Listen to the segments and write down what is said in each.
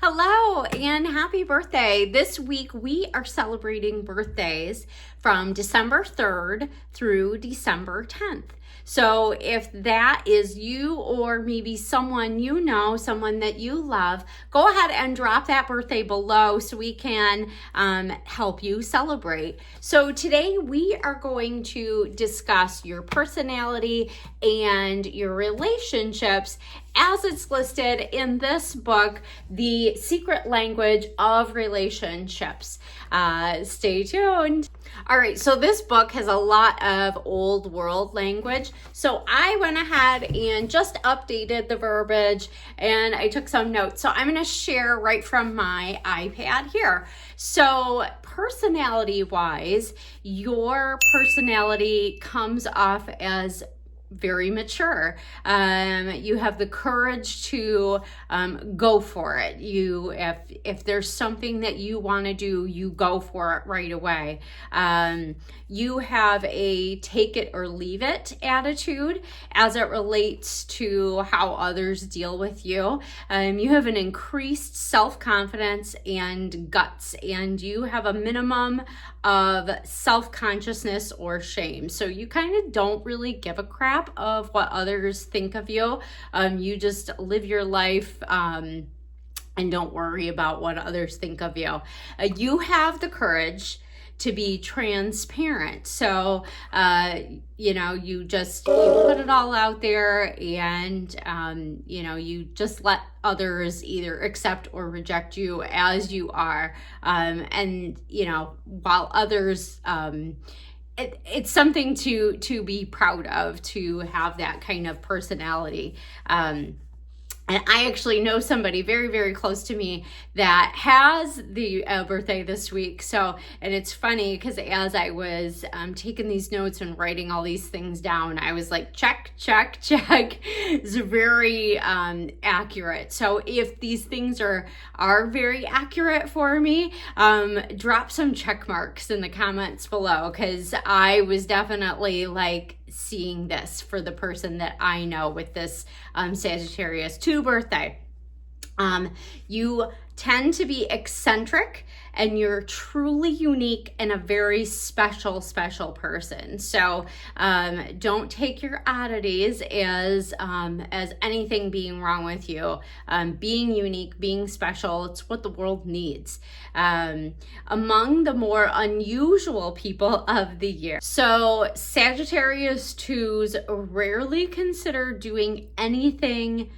Hello and happy birthday. This week we are celebrating birthdays from December 3rd through December 10th. So if that is you or maybe someone you know, someone that you love, go ahead and drop that birthday below so we can help you celebrate. So today we are going to discuss your personality and your relationships as it's listed in this book, The Secret Language of Relationships. Stay tuned. All right, so this book has a lot of old world language. So I went ahead and just updated the verbiage and I took some notes. So I'm going to share right from my iPad here. So personality-wise, your personality comes off as very mature. You have the courage to go for it. If there's something that you want to do, you go for it right away. You have a take it or leave it attitude as it relates to how others deal with you. You have an increased self-confidence and guts, and you have a minimum of self-consciousness or shame. So you kind of don't really give a crap of what others think of you. You just live your life and don't worry about what others think of you. You have the courage to be transparent. So, you put it all out there and, you just let others either accept or reject you as you are. While others, it's something to be proud of, to have that kind of personality. And I actually know somebody very, very close to me that has the birthday this week. So, and it's funny because as I was taking these notes and writing all these things down, I was like, check, check, check. It's very accurate. So if these things are very accurate for me, drop some check marks in the comments below, because I was definitely like seeing this for the person that I know with this Sagittarius 2 birthday. You tend to be eccentric and you're truly unique and a very special person. So don't take your oddities as anything being wrong with you. Being unique, being special, it's what the world needs. Among the more unusual people of the year. So Sagittarius 2s rarely consider doing anything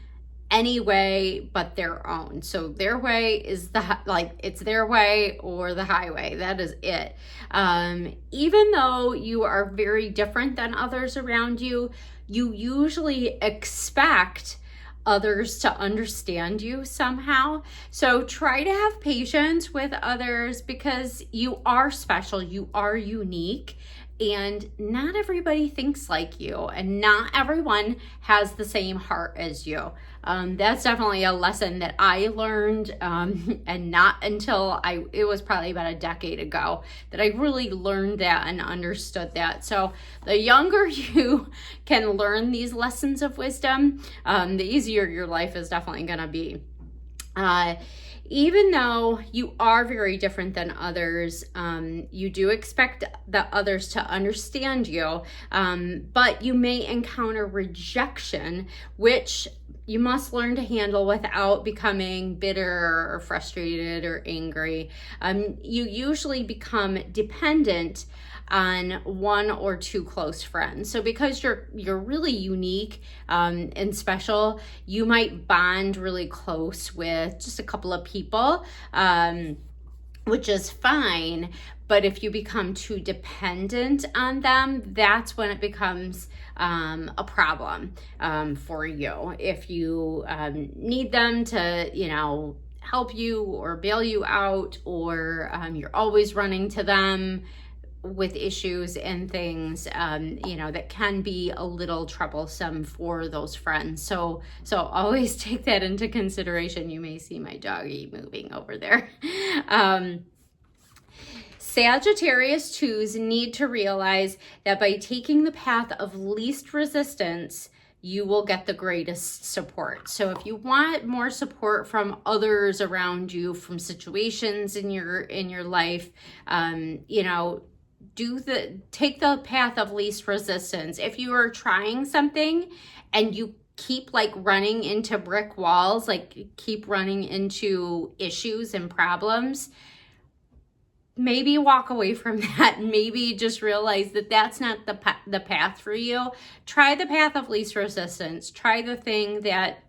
anyway but their own. So their way is it's their way or the highway. That is it. Even though you are very different than others around you, you usually expect others to understand you somehow. So try to have patience with others because you are special, you are unique, and not everybody thinks like you, and not everyone has the same heart as you. That's definitely a lesson that I learned, and not until it was probably about a decade ago that I really learned that and understood that. So the younger you can learn these lessons of wisdom, the easier your life is definitely gonna be. Even though you are very different than others, you do expect the others to understand you, but you may encounter rejection, which you must learn to handle without becoming bitter or frustrated or angry. You usually become dependent on one or two close friends. So because you're really unique and special, you might bond really close with just a couple of people, which is fine. But if you become too dependent on them, that's when it becomes a problem for you. If you need them to, help you or bail you out, or you're always running to them with issues and things, that can be a little troublesome for those friends. So always take that into consideration. You may see my doggy moving over there. Sagittarius 2s need to realize that by taking the path of least resistance, you will get the greatest support. So if you want more support from others around you, from situations in your life, you know, take the path of least resistance. If you are trying something and you keep like running into brick walls, like keep running into issues and problems, maybe walk away from that. Maybe just realize that that's not the path for you. Try the path of least resistance. Try the thing that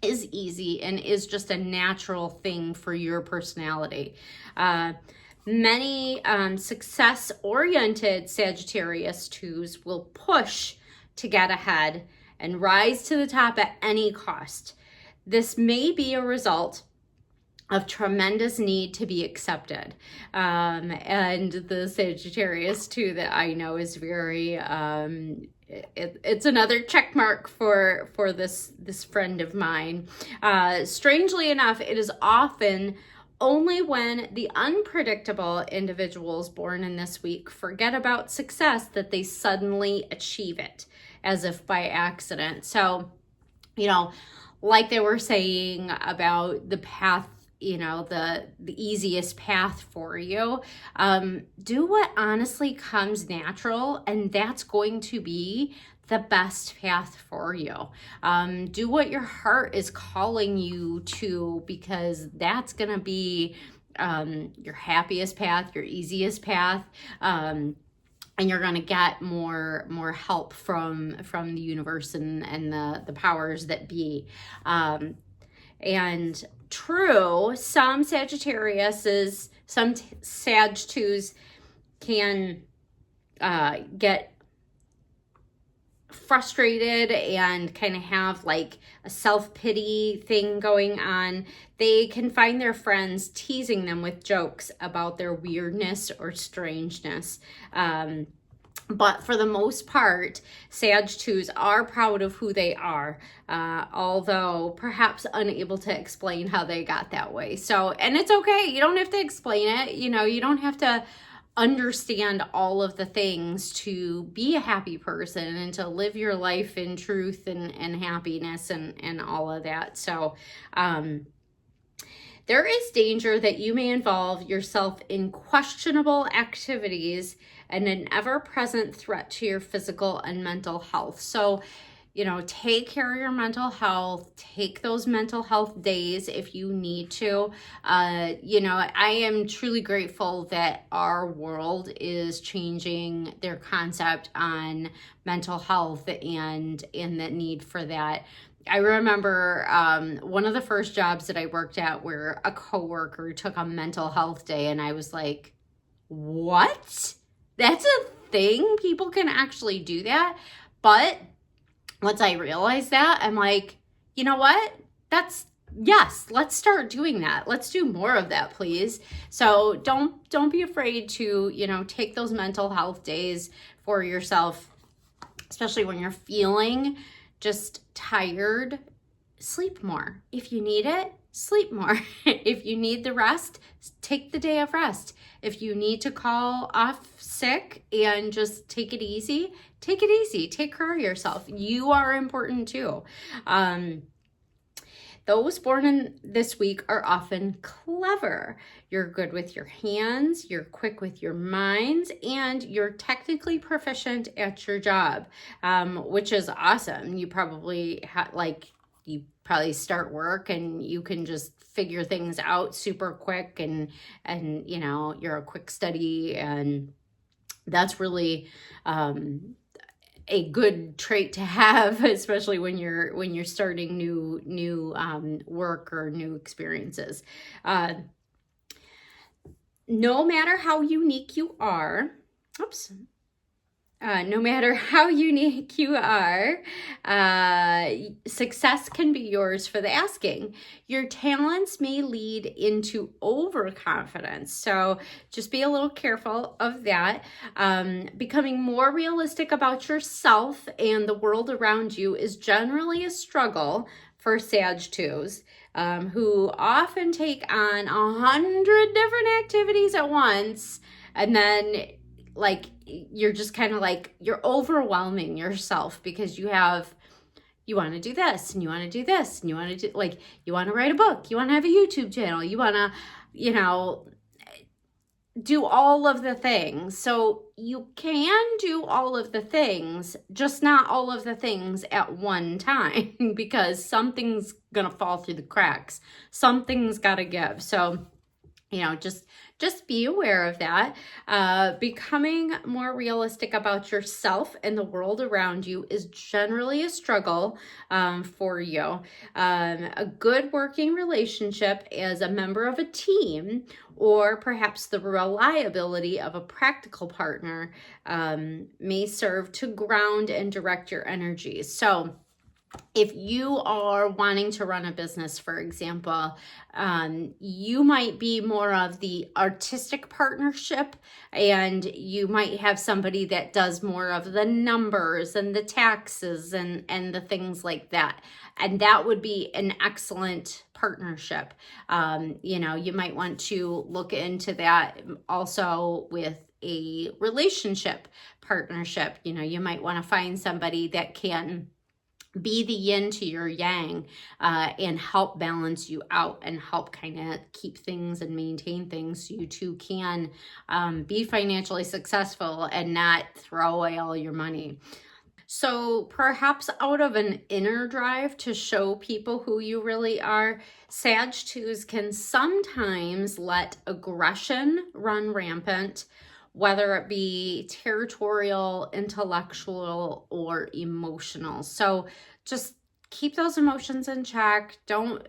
is easy and is just a natural thing for your personality. Many success-oriented Sagittarius twos will push to get ahead and rise to the top at any cost. This may be a result of tremendous need to be accepted. And the Sagittarius too that I know is very, it's another check mark for this friend of mine. Strangely enough, it is often only when the unpredictable individuals born in this week forget about success that they suddenly achieve it, as if by accident. So, you know, like they were saying about the path, you know, the easiest path for you, do what honestly comes natural, and that's going to be the best path for you. Do what your heart is calling you to, because that's gonna be your happiest path, your easiest path, and you're going to get more help from the universe and the powers that be. And true, some Sagittariuses, some Sag 2s can get frustrated and kind of have like a self-pity thing going on. They can find their friends teasing them with jokes about their weirdness or strangeness. But for the most part, Sag 2s are proud of who they are, although perhaps unable to explain how they got that way. So, and it's okay. You don't have to explain it. You know, you don't have to understand all of the things to be a happy person and to live your life in truth and happiness and all of that. So, there is danger that you may involve yourself in questionable activities and an ever-present threat to your physical and mental health. So, you know, take care of your mental health. Take those mental health days if you need to. You know, I am truly grateful that our world is changing their concept on mental health and the need for that. I remember one of the first jobs that I worked at where a coworker took a mental health day, and I was like, what? That's a thing? People can actually do that? But once I realized that, I'm like, you know what? Yes, let's start doing that. Let's do more of that, please. So don't be afraid to, you know, take those mental health days for yourself, especially when you're feeling just tired. Sleep more. If you need it, sleep more. If you need the rest, take the day of rest. If you need to call off sick and just take it easy, take it easy. Take care of yourself. You are important too. Those born in this week are often clever. You're good with your hands, you're quick with your minds, and you're technically proficient at your job, which is awesome. You probably you probably start work and you can just figure things out super quick, and you know, you're a quick study, and that's really a good trait to have, especially when you're starting new work or new experiences. No matter how unique you are, no matter how unique you are, success can be yours for the asking. Your talents may lead into overconfidence, so just be a little careful of that. Becoming more realistic about yourself and the world around you is generally a struggle for Sag 2s, who often take on 100 different activities at once, and then like you're just kind of like you're overwhelming yourself because you have you want to do this and you want to do this and you want to do, like, you want to write a book, you want to have a YouTube channel, you want to, you know, do all of the things. So you can do all of the things, just not all of the things at one time, because something's going to fall through the cracks. Something's got to give. So, you know, just be aware of that. Becoming more realistic about yourself and the world around you is generally a struggle for you. A good working relationship as a member of a team, or perhaps the reliability of a practical partner, may serve to ground and direct your energies. So if you are wanting to run a business, for example, you might be more of the artistic partnership, and you might have somebody that does more of the numbers and the taxes and the things like that. And that would be an excellent partnership. You know, you might want to look into that also with a relationship partnership. You know, you might want to find somebody that can be the yin to your yang, and help balance you out and help kind of keep things and maintain things so you two can be financially successful and not throw away all your money. So perhaps out of an inner drive to show people who you really are, Sag 2s can sometimes let aggression run rampant, whether it be territorial, intellectual, or emotional. So just keep those emotions in check. Don't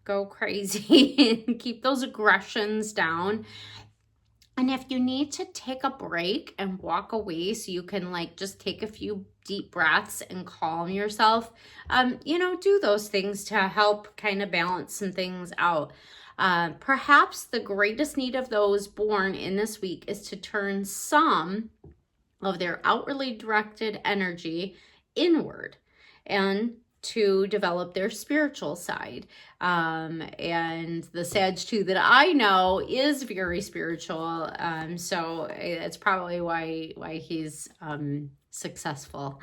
go crazy and keep those aggressions down. And if you need to take a break and walk away so you can like just take a few deep breaths and calm yourself, do those things to help kind of balance some things out. Perhaps the greatest need of those born in this week is to turn some of their outwardly directed energy inward and to develop their spiritual side. And the Sag 2 that I know is very spiritual. So it's probably why he's successful,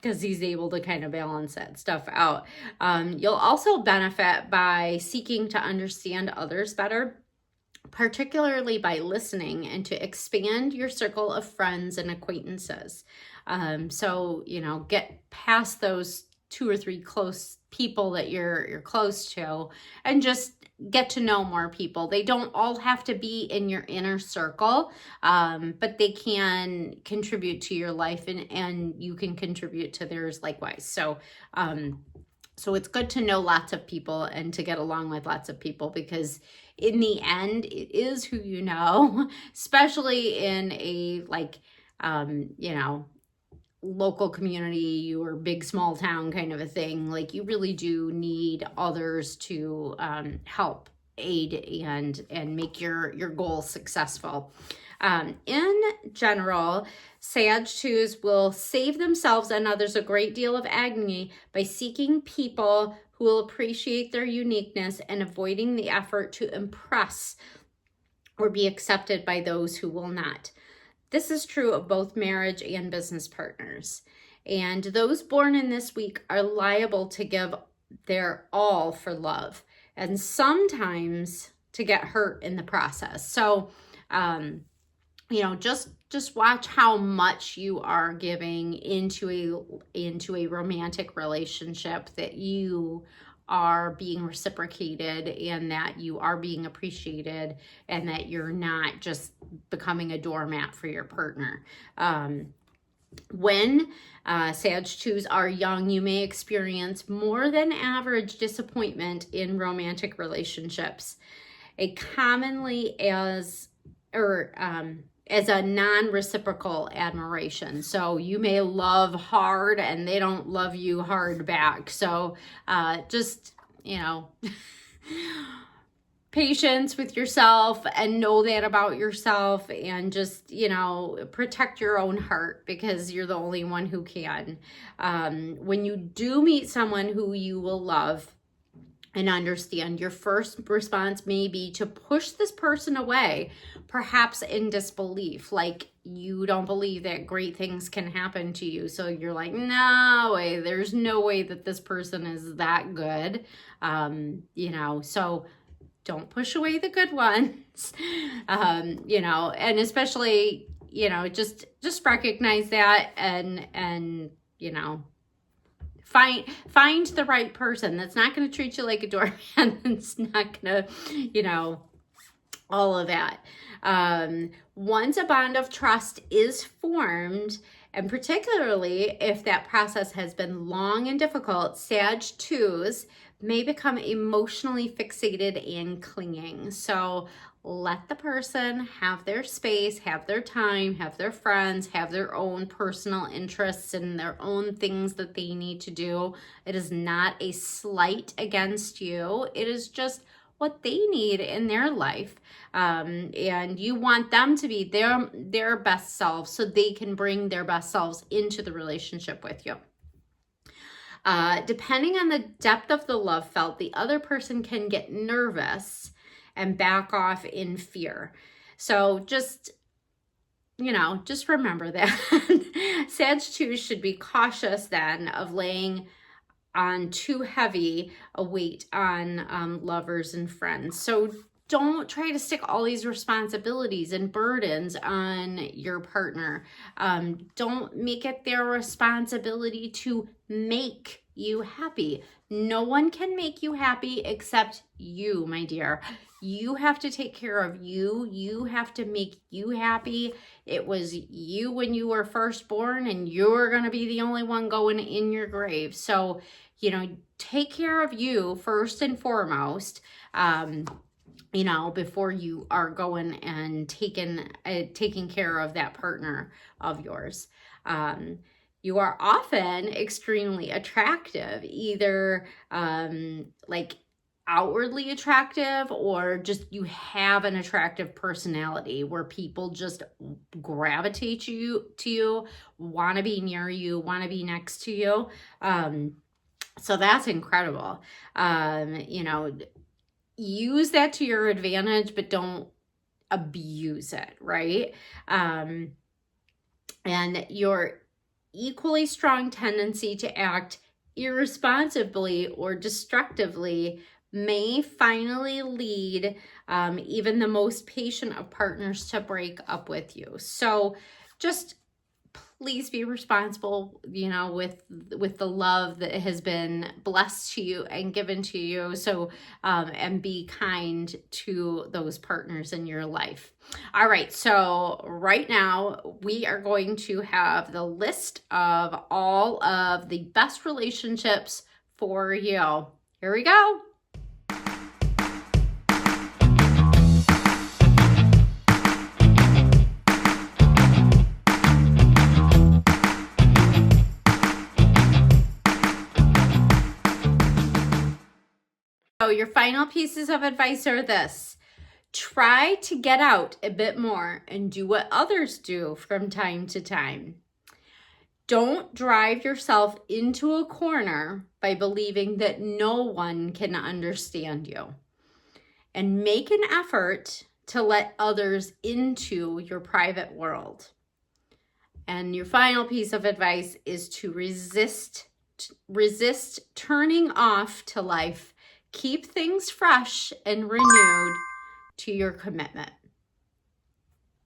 because he's able to kind of balance that stuff out. You'll also benefit by seeking to understand others better, particularly by listening, and to expand your circle of friends and acquaintances. So, get past those 2 or 3 close people that you're close to, and just get to know more people. They don't all have to be in your inner circle, but they can contribute to your life, and you can contribute to theirs likewise. So it's good to know lots of people and to get along with lots of people, because in the end, it is who you know, especially in a local community or big small town kind of a thing. Like, you really do need others to help aid and make your goal successful. In general, Sag 2s will save themselves and others a great deal of agony by seeking people who will appreciate their uniqueness and avoiding the effort to impress or be accepted by those who will not. This is true of both marriage and business partners. And those born in this week are liable to give their all for love, and sometimes to get hurt in the process. So, just watch how much you are giving into a romantic relationship, that you are being reciprocated and that you are being appreciated, and that you're not just becoming a doormat for your partner. When Sag 2s are young, you may experience more than average disappointment in romantic relationships, commonly as a non-reciprocal admiration. So you may love hard and they don't love you hard back. So just, patience with yourself, and know that about yourself, and just, protect your own heart, because you're the only one who can. When you do meet someone who you will love, and understand. Your first response may be to push this person away, perhaps in disbelief, like you don't believe that great things can happen to you. So you're like, no way, there's no way that this person is that good. You know, so don't push away the good ones. You know, and especially, you know, just recognize that and, you know, find the right person that's not going to treat you like a doorman. It's not going to, you know, all of that. Once a bond of trust is formed, and particularly if that process has been long and difficult, Sag 2s may become emotionally fixated and clinging. So let the person have their space, have their time, have their friends, have their own personal interests and their own things that they need to do. It is not a slight against you. It is just what they need in their life. And you want them to be their best selves so they can bring their best selves into the relationship with you. Depending on the depth of the love felt, the other person can get nervous and back off in fear. So just, you know, just remember that. Sag 2 should be cautious then of laying on too heavy a weight on lovers and friends. So don't try to stick all these responsibilities and burdens on your partner. Don't make it their responsibility to make you happy. No one can make you happy except you, my dear. You have to take care of you. You have to make you happy. It was you when you were first born, and you're going to be the only one going in your grave. So, you know, take care of you first and foremost, you know, before you are going and taking care of that partner of yours. You are often extremely attractive, either like outwardly attractive, or just you have an attractive personality where people just gravitate to you, want to be near you, want to be next to you. So that's incredible. You know, use that to your advantage, but don't abuse it, right? And your equally strong tendency to act irresponsibly or destructively may finally lead even the most patient of partners to break up with you. So just please be responsible, you know, with the love that has been blessed to you and given to you. So, and be kind to those partners in your life. All right. So right now we are going to have the list of all of the best relationships for you. Here we go. So your final pieces of advice are this: try to get out a bit more and do what others do from time to time. Don't drive yourself into a corner by believing that no one can understand you. And make an effort to let others into your private world. And your final piece of advice is to resist turning off to life. Keep things fresh and renewed to your commitment.